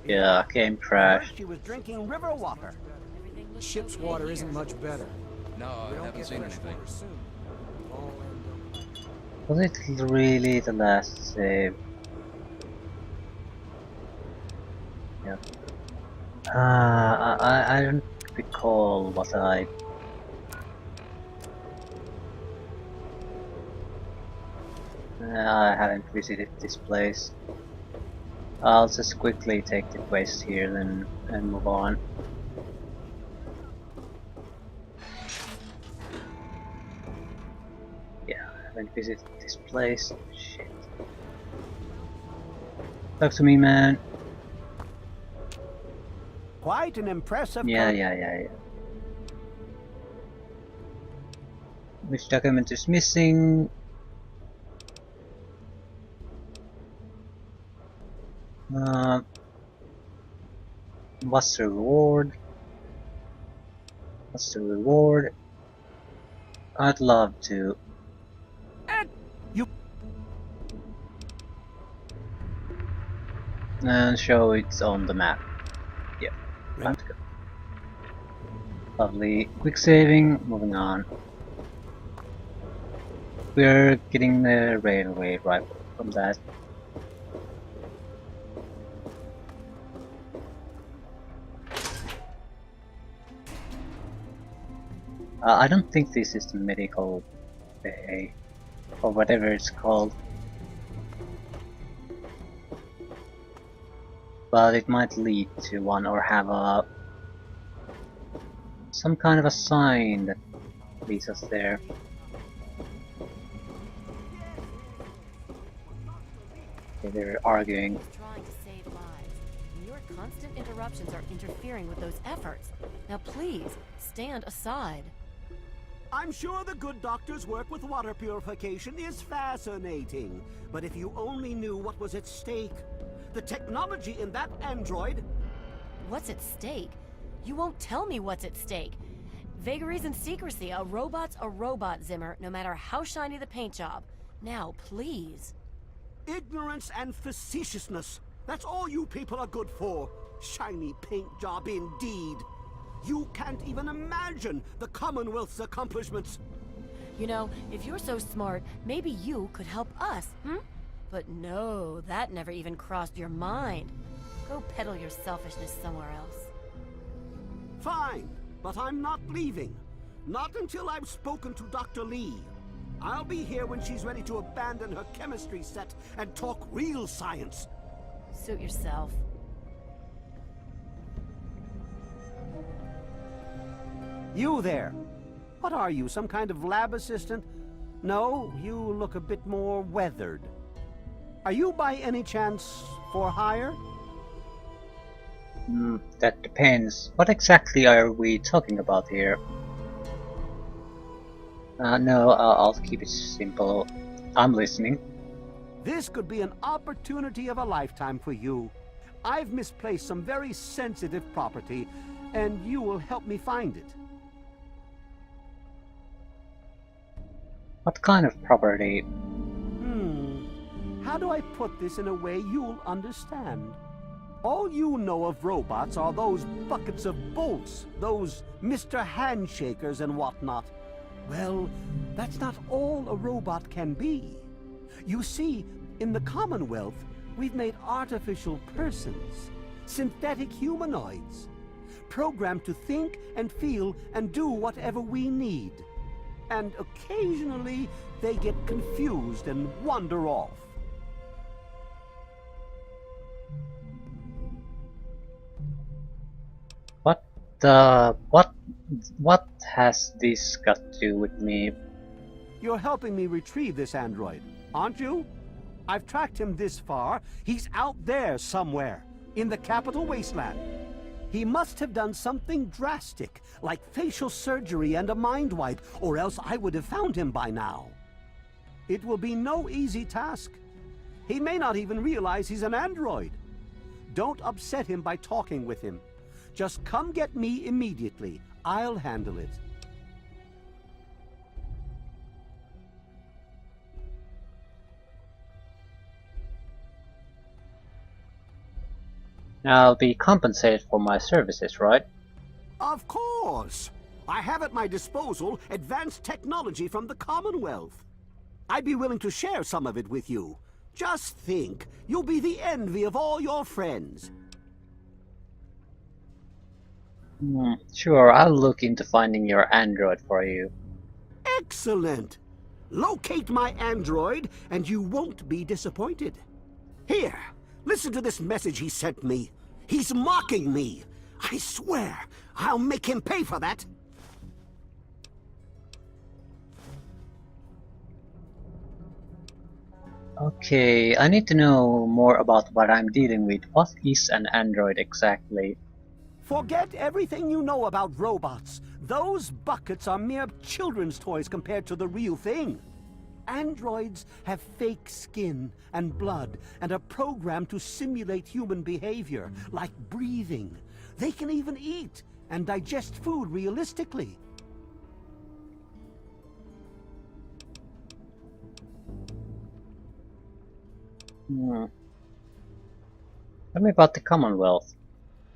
Yeah, game I heard crashed. she was drinking river water. Ship's water isn't much better. No, We I don't haven't get seen fresh anything. water soon. We'll all end up Was it really the last save? Yeah. I don't recall what I haven't visited this place. I'll just quickly take the quest here then and move on. Yeah, I haven't visited this place. Shit. Talk to me, man. Quite an impressive Yeah. Which document is missing? Uh, what's the reward? What's the reward? I'd love to. You And show it's on the map. Yeah, time to go. Lovely. Quick saving, moving on. We're getting the railway rifle from that. I don't think this is the medical bay, or whatever it's called. But it might lead to one or have some kind of a sign that leads us there. Okay, they're arguing. Trying to save lives. And your constant interruptions are interfering with those efforts. Now please, stand aside. I'm sure the good doctor's work with water purification is fascinating. But if you only knew what was at stake. The technology in that android. What's at stake? You won't tell me what's at stake. Vagaries and secrecy. A robot's a robot, Zimmer, no matter how shiny the paint job. Now, please. Ignorance and facetiousness. That's all you people are good for. Shiny paint job indeed. You can't even imagine the Commonwealth's accomplishments. You know, if you're so smart, maybe you could help us, hmm? But no, that never even crossed your mind. Go peddle your selfishness somewhere else. Fine, but I'm not leaving. Not until I've spoken to Dr. Lee. I'll be here when she's ready to abandon her chemistry set and talk real science. Suit yourself. You there. What are you, some kind of lab assistant? No, you look a bit more weathered. Are you by any chance for hire? That depends. What exactly are we talking about here? No, I'll keep it simple. I'm listening. This could be an opportunity of a lifetime for you. I've misplaced some very sensitive property, and you will help me find it. What kind of property? How do I put this in a way you'll understand? All you know of robots are those buckets of bolts, those Mr. Handshakers and whatnot. Well, that's not all a robot can be. You see, in the Commonwealth, we've made artificial persons, synthetic humanoids, programmed to think and feel and do whatever we need. And occasionally, they get confused and wander off. What has this got to do with me? You're helping me retrieve this android, aren't you? I've tracked him this far. He's out there somewhere, in the capital wasteland. He must have done something drastic, like facial surgery and a mind wipe, or else I would have found him by now. It will be no easy task. He may not even realize he's an android. Don't upset him by talking with him. Just come get me immediately. I'll handle it. I'll be compensated for my services, right? Of course! I have at my disposal advanced technology from the Commonwealth. I'd be willing to share some of it with you. Just think, you'll be the envy of all your friends. Sure, I'll look into finding your android for you. Excellent! Locate my android, and you won't be disappointed. Here, listen to this message he sent me. He's mocking me. I swear, I'll make him pay for that. Okay, I need to know more about what I'm dealing with. What is an android exactly? Forget everything you know about robots. Those buckets are mere children's toys compared to the real thing. Androids have fake skin and blood and are programmed to simulate human behavior, like breathing. They can even eat and digest food realistically. Tell me about the Commonwealth.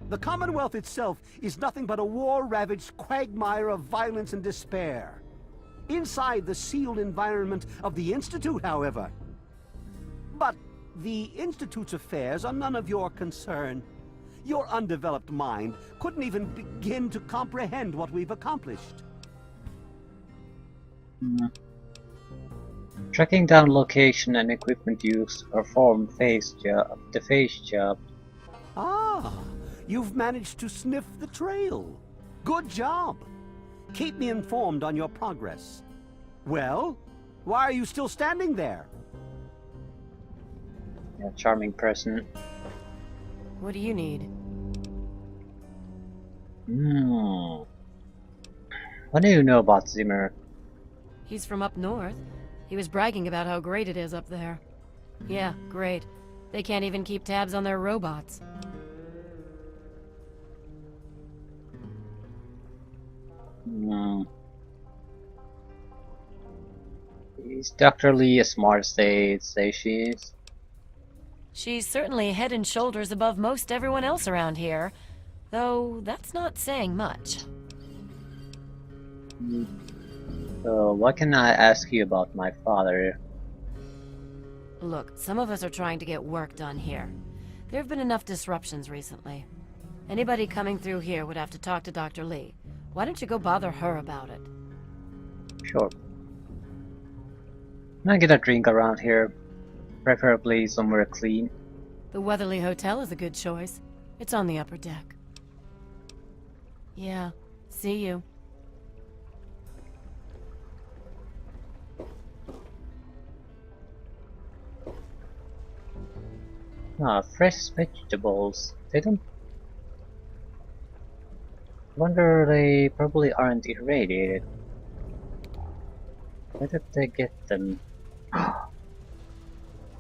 The Commonwealth itself is nothing but a war-ravaged quagmire of violence and despair. Inside the sealed environment of the Institute, however. But the Institute's affairs are none of your concern. Your undeveloped mind couldn't even begin to comprehend what we've accomplished. Tracking down location and equipment used to perform the phase job. Ah, you've managed to sniff the trail. Good job. Keep me informed on your progress. Well, why are you still standing there? Yeah, charming person. What do you need? What do you know about Zimmer? He's from up north. He was bragging about how great it is up there. Yeah, great. They can't even keep tabs on their robots. Is Dr. Lee as smart as they say she is? She's certainly head and shoulders above most everyone else around here. Though, that's not saying much. So, what can I ask you about my father? Look, some of us are trying to get work done here. There have been enough disruptions recently. Anybody coming through here would have to talk to Dr. Lee. Why don't you go bother her about it? Sure. Can I get a drink around here? Preferably somewhere clean. The Weatherly Hotel is a good choice. It's on the upper deck. Yeah, see you. Ah, fresh vegetables. They don't... Wonder they probably aren't irradiated. Where did they get them?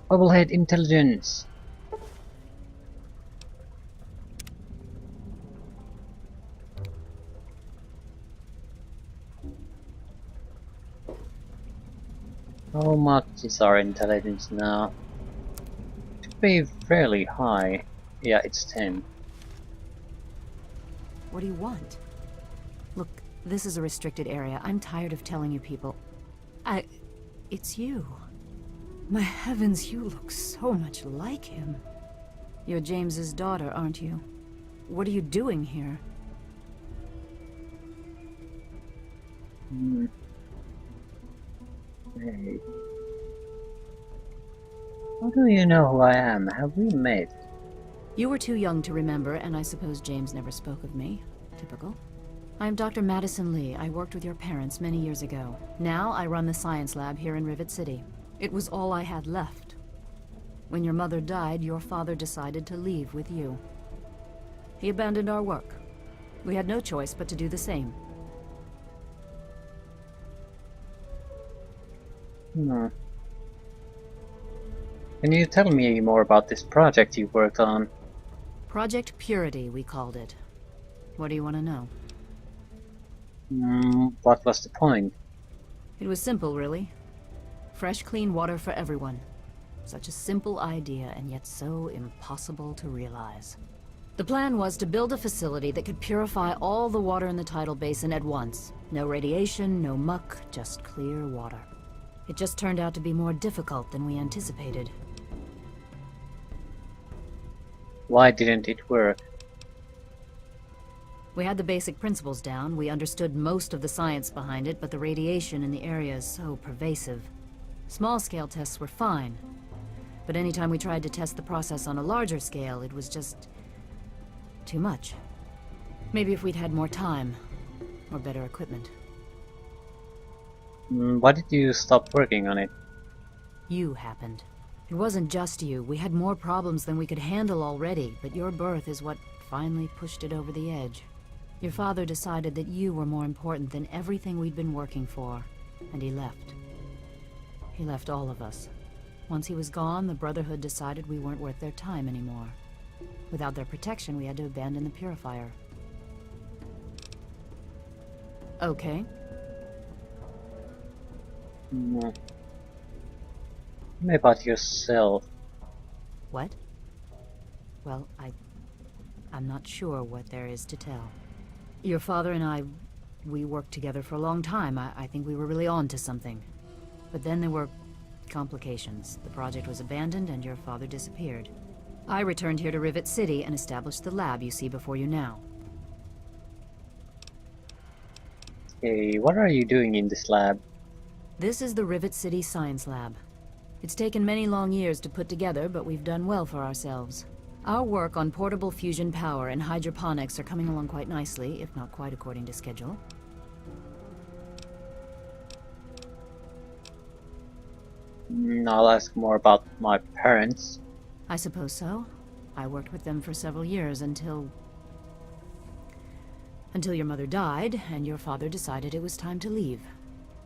Bubblehead intelligence! How much is our intelligence now? Should be fairly high. Yeah, it's 10. What do you want? Look, this is a restricted area. I'm tired of telling you people. It's you. My heavens, you look so much like him. You're James's daughter, aren't you? What are you doing here? Hey. How do you know who I am? Have we met? You were too young to remember, and I suppose James never spoke of me. Typical. I'm Dr. Madison Lee. I worked with your parents many years ago. Now I run the science lab here in Rivet City. It was all I had left. When your mother died, your father decided to leave with you. He abandoned our work. We had no choice but to do the same. Can you tell me more about this project you worked on? Project Purity, we called it. What do you want to know? What was the point? It was simple, really. Fresh, clean water for everyone. Such a simple idea, and yet so impossible to realize. The plan was to build a facility that could purify all the water in the tidal basin at once. No radiation, no muck, just clear water. It just turned out to be more difficult than we anticipated. Why didn't it work? We had the basic principles down, we understood most of the science behind it, but the radiation in the area is so pervasive. Small-scale tests were fine, but anytime we tried to test the process on a larger scale, it was just too much. Maybe if we'd had more time, or better equipment. Why did you stop working on it? You happened. It wasn't just you. We had more problems than we could handle already, but your birth is what finally pushed it over the edge. Your father decided that you were more important than everything we'd been working for, and he left. He left all of us. Once he was gone, the Brotherhood decided we weren't worth their time anymore. Without their protection, we had to abandon the Purifier. Okay. Tell me about yourself. What? Well, I'm not sure what there is to tell. Your father and I, we worked together for a long time. I think we were really on to something. But then there were complications. The project was abandoned and your father disappeared. I returned here to Rivet City and established the lab you see before you now. Hey, what are you doing in this lab? This is the Rivet City Science Lab. It's taken many long years to put together, but we've done well for ourselves. Our work on portable fusion power and hydroponics are coming along quite nicely, if not quite according to schedule. I'll ask more about my parents. I suppose so. I worked with them for several years until your mother died, and your father decided it was time to leave.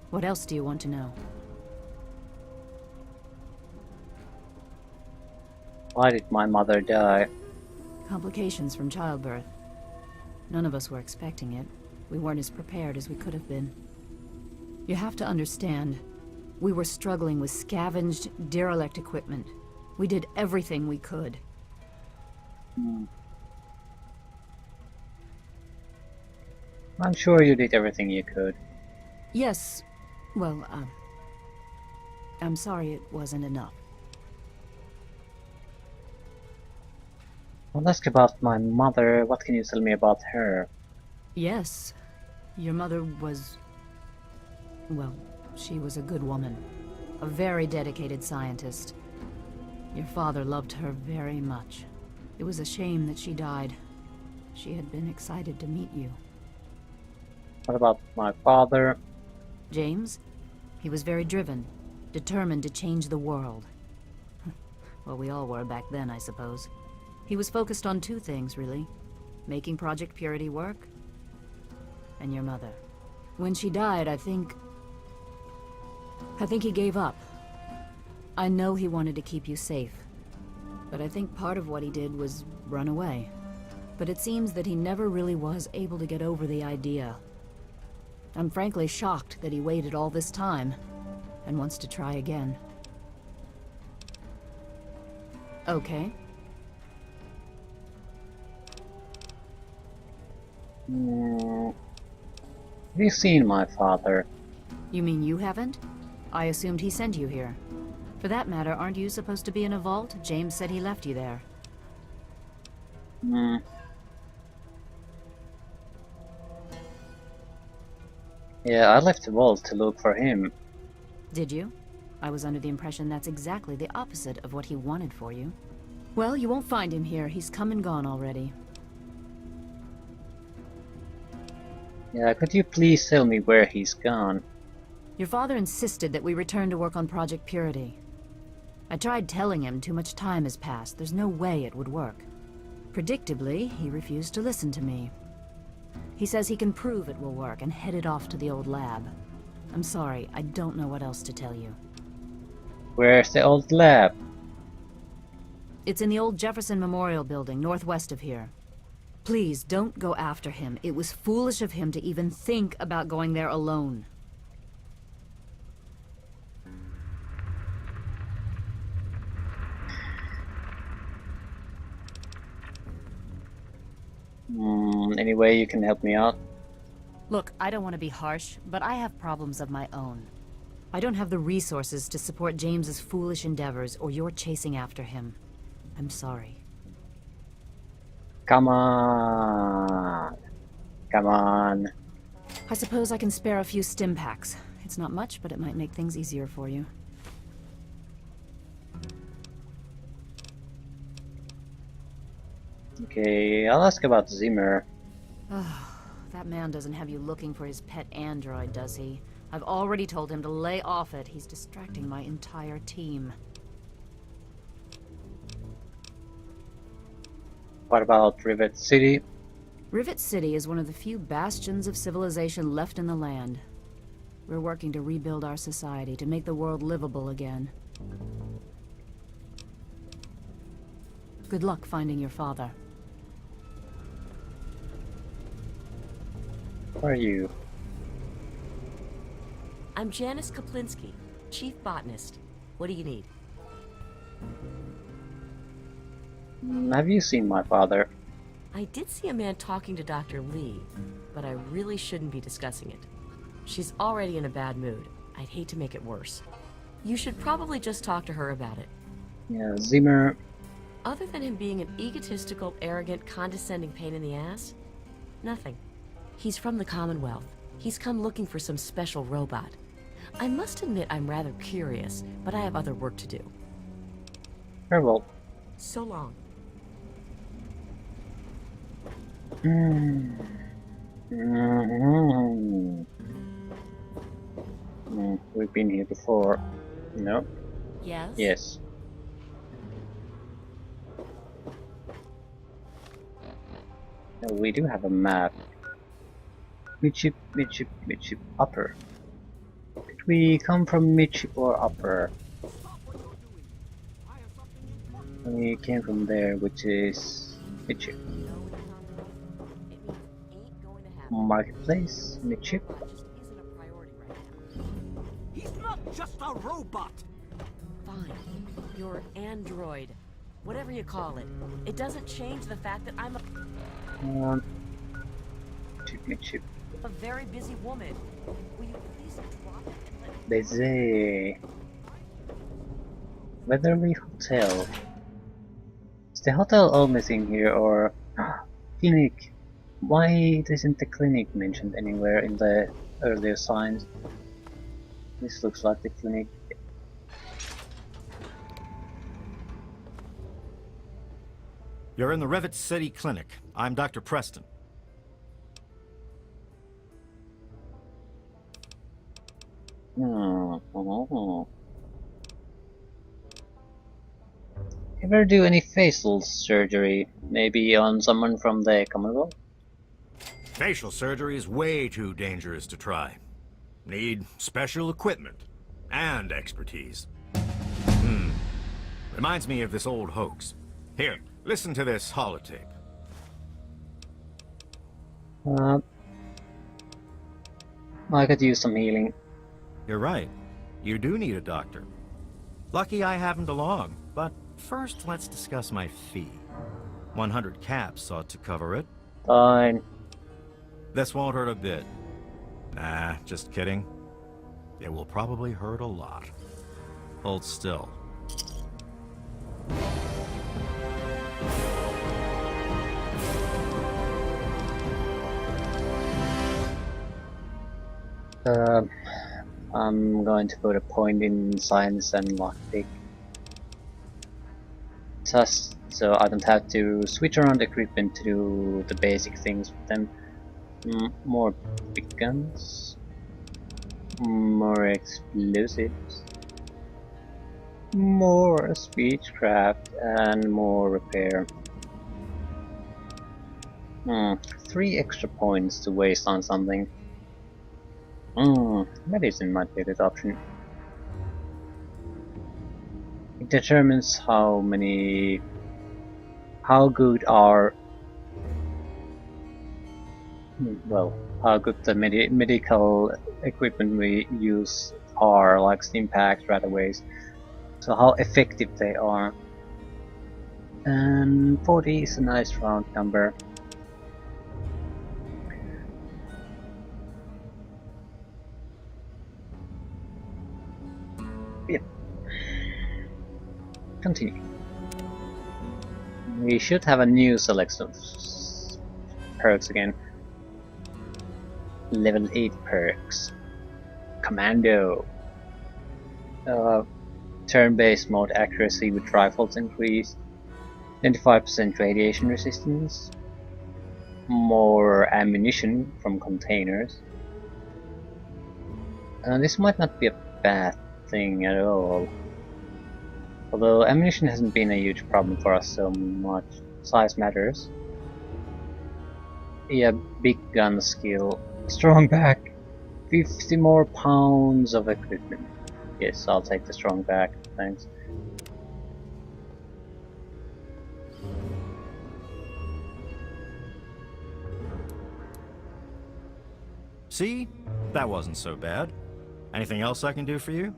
What else do you want to know? Why did my mother die? Complications from childbirth. None of us were expecting it. We weren't as prepared as we could have been. You have to understand, we were struggling with scavenged, derelict equipment. We did everything we could. I'm sure you did everything you could. Yes, well, I'm sorry it wasn't enough. I'll ask about my mother. What can you tell me about her? Yes, your mother was... well, she was a good woman. A very dedicated scientist. Your father loved her very much. It was a shame that she died. She had been excited to meet you. What about my father? James? He was very driven, determined to change the world. Well, we all were back then, I suppose. He was focused on two things, really. Making Project Purity work, and your mother. When she died, I think he gave up. I know he wanted to keep you safe, but I think part of what he did was run away. But it seems that he never really was able to get over the idea. I'm frankly shocked that he waited all this time, and wants to try again. Okay. Have you seen my father? You mean you haven't? I assumed he sent you here. For that matter, aren't you supposed to be in a vault? James said he left you there. Yeah, I left the vault to look for him. Did you? I was under the impression that's exactly the opposite of what he wanted for you. Well, you won't find him here. He's come and gone already. Yeah, could you please tell me where he's gone? Your father insisted that we return to work on Project Purity. I tried telling him too much time has passed. There's no way it would work. Predictably, he refused to listen to me. He says he can prove it will work and headed off to the old lab. I'm sorry, I don't know what else to tell you. Where's the old lab? It's in the old Jefferson Memorial Building, northwest of here. Please, don't go after him. It was foolish of him to even think about going there alone. Any way you can help me out? Look, I don't want to be harsh, but I have problems of my own. I don't have the resources to support James's foolish endeavors, or you're chasing after him. I'm sorry. Come on. Come on. I suppose I can spare a few stim packs. It's not much, but it might make things easier for you. Okay, I'll ask about Zimmer. That man doesn't have you looking for his pet android, does he? I've already told him to lay off it. He's distracting my entire team. What about Rivet City? Rivet City is one of the few bastions of civilization left in the land. We're working to rebuild our society, to make the world livable again. Good luck finding your father. Who are you? I'm Janice Kaplinsky, Chief Botanist. What do you need? Have you seen my father? I did see a man talking to Dr. Lee, but I really shouldn't be discussing it. She's already in a bad mood. I'd hate to make it worse. You should probably just talk to her about it. Yeah, Zimmer. Other than him being an egotistical, arrogant, condescending pain in the ass, nothing. He's from the Commonwealth. He's come looking for some special robot. I must admit I'm rather curious, but I have other work to do. Very well. So long. We've been here before. No? Yes? Yes. We do have a map. Midship, midship, midship, upper. Did we come from midship or upper? We came from there, which is midship. Marketplace, midship. He's not just a robot! Fine. You're an android. Whatever you call it. It doesn't change the fact that I'm Midship. a very busy woman. Will you please drop it and let me... Busy. Weatherly Hotel. Is the hotel all missing here, or clinic? Why isn't the clinic mentioned anywhere in the earlier signs? This looks like the clinic. You're in the Rivet City Clinic. I'm Dr. Preston. Ever do any facial surgery? Maybe on someone from the Commonwealth? Facial surgery is way too dangerous to try. Need special equipment and expertise. Reminds me of this old hoax. Here, listen to this holotape. I could use some healing. You're right. You do need a doctor. Lucky I haven't along, but first let's discuss my fee. 100 caps ought to cover it. Fine. This won't hurt a bit. Nah, just kidding. It will probably hurt a lot. Hold still. I'm going to put a point in science and lockpick. Just so I don't have to switch around equipment to do the basic things with them. More big guns. More explosives. More speechcraft and more repair. 3 extra points to waste on something. Medicine might be a good option. It determines how good our how good the medical equipment we use are, like stim packs, radaways. So how effective they are. And 40 is a nice round number. Yep. Continue. We should have a new selection of perks again. Level 8 perks. Commando. Turn-based mode accuracy with rifles increased. 25% radiation resistance. More ammunition from containers. This might not be a bad thing at all. Although ammunition hasn't been a huge problem for us so much. Size matters. Yeah, big gun skill. Strong back. 50 more pounds of equipment. Yes, I'll take the strong back. Thanks. See? That wasn't so bad. Anything else I can do for you?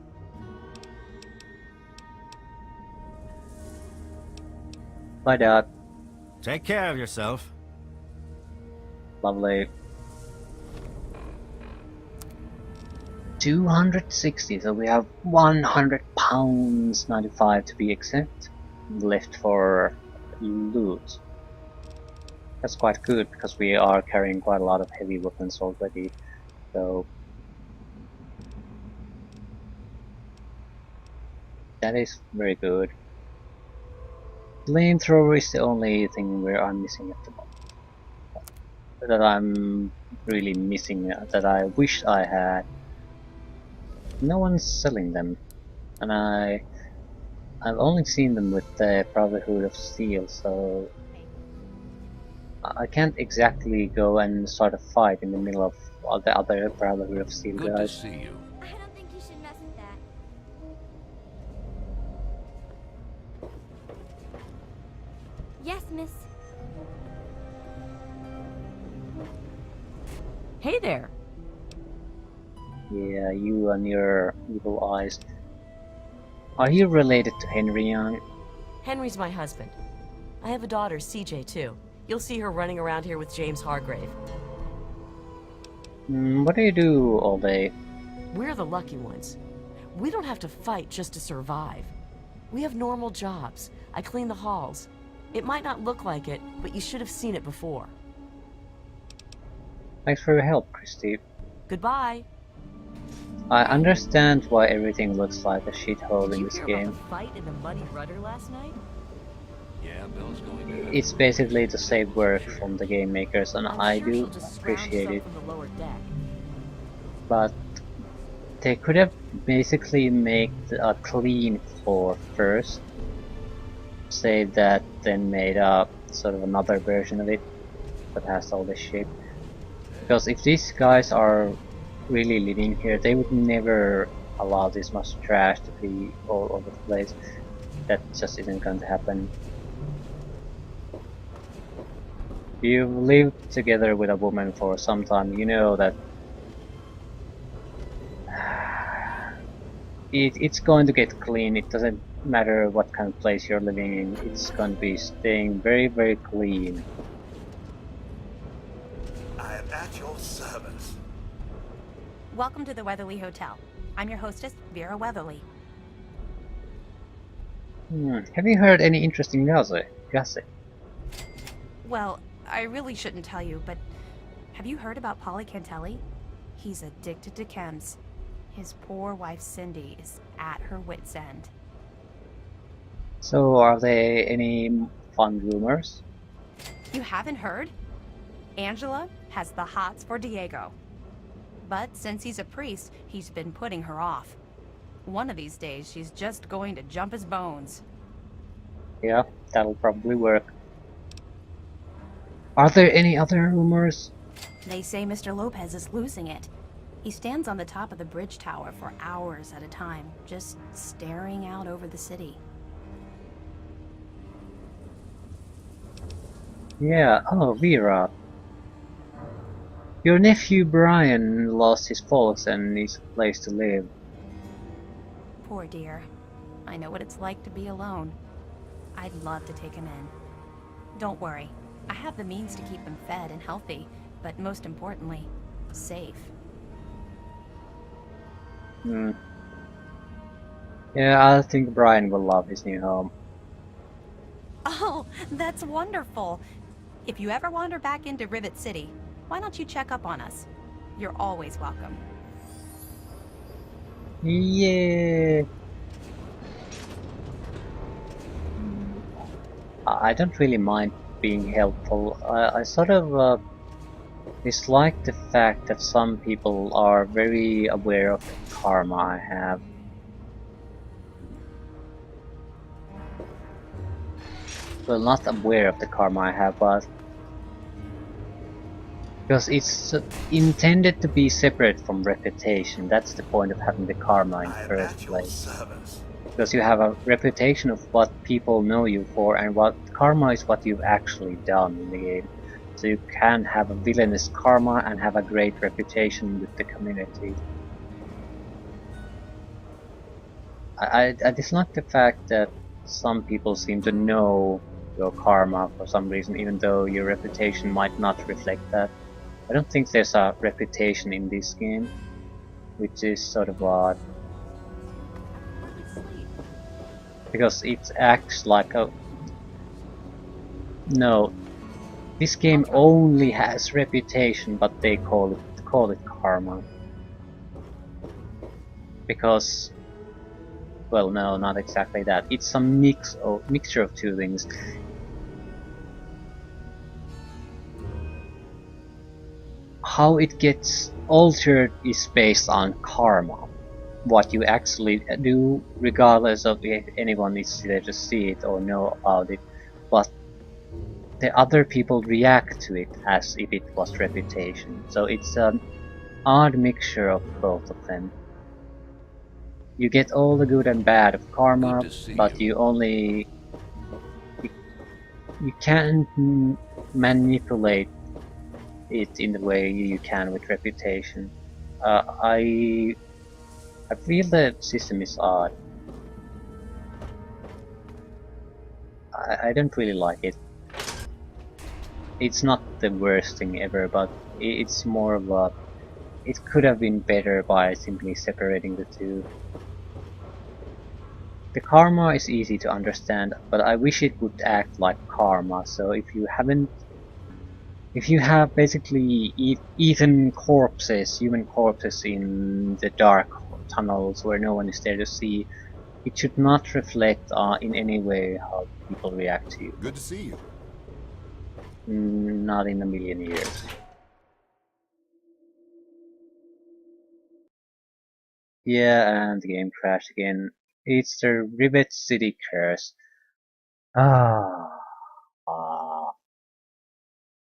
Bye, Dad. Take care of yourself. Lovely. 260, so we have 100 pounds 95 to be exact left for loot. That's quite good because we are carrying quite a lot of heavy weapons already, so that is very good. Flamethrower is the only thing where I'm missing at the moment. That I'm really missing, that I wish I had. No one's selling them, and I've only seen them with the Brotherhood of Steel, so I can't exactly go and start a fight in the middle of all the other Brotherhood of Steel Good to guys. see you. I don't think you should mess with that. Yes, miss. Hey there. Yeah, you and your evil eyes. Are you related to Henry Young? Henry's my husband. I have a daughter, CJ, too. You'll see her running around here with James Hargrave. What do you do all day? We're the lucky ones. We don't have to fight just to survive. We have normal jobs. I clean the halls. It might not look like it, but you should have seen it before. Thanks for your help, Christy. Goodbye. I understand why everything looks like a shithole in this Did you hear game. about the fight in the Muddy Rudder last night? Yeah, Bill's going to have It's basically to save work from the game makers, and I'm I sure do she'll just scrounge appreciate some it. from the lower deck. But they could have basically made a clean floor first, save that, then made up sort of another version of it that has all this shit. Because if these guys are really living here, they would never allow this much trash to be all over the place. That just isn't going to happen. If you've lived together with a woman for some time, you know that it's going to get clean. It doesn't matter what kind of place you're living in, it's going to be staying very, very clean. I am at your service. Welcome to the Weatherly Hotel. I'm your hostess, Vera Weatherly. Have you heard any interesting gossip? Well, I really shouldn't tell you, but have you heard about Polly Cantelli? He's addicted to chems. His poor wife Cindy is at her wit's end. So, are there any fun rumors? You haven't heard? Angela has the hots for Diego. But since he's a priest, he's been putting her off. One of these days, she's just going to jump his bones. Yeah, that'll probably work. Are there any other rumors? They say Mr. Lopez is losing it. He stands on the top of the bridge tower for hours at a time, just staring out over the city. Yeah, oh, Vera. Your nephew Brian lost his folks and needs a place to live. Poor dear. I know what it's like to be alone. I'd love to take him in. Don't worry. I have the means to keep him fed and healthy, but most importantly, safe. Yeah, I think Brian will love his new home. Oh, that's wonderful. If you ever wander back into Rivet City, why don't you check up on us? You're always welcome. Yeah. I don't really mind being helpful. I sort of dislike the fact that some people are very aware of the karma I have. Well, not aware of the karma I have, but because it's intended to be separate from reputation. That's the point of having the karma in I the am first at your place. service. Because you have a reputation of what people know you for, and what karma is what you've actually done in the game. So you can have a villainous karma and have a great reputation with the community. I dislike the fact that some people seem to know your karma for some reason, even though your reputation might not reflect that. I don't think there's a reputation in this game, which is sort of odd. Because it acts like a... No, this game only has reputation, but they call it karma. Because, well, no, not exactly that. It's a mixture of two things. How it gets altered is based on karma. What you actually do, regardless of if anyone is there to see it or know about it, but the other people react to it as if it was reputation. So it's an odd mixture of both of them. You get all the good and bad of karma, Good to see but you. you can't manipulate it in the way you can with reputation. I feel the system is odd. I don't really like it. It's not the worst thing ever, but it's more of a... It could have been better by simply separating the two. The karma is easy to understand, but I wish it would act like karma. So if you have basically eaten corpses, human corpses in the dark tunnels where no one is there to see, it should not reflect in any way how people react to you. Good to see you. Not in a million years. Yeah, and the game crashed again. It's the Rivet City curse. Ah,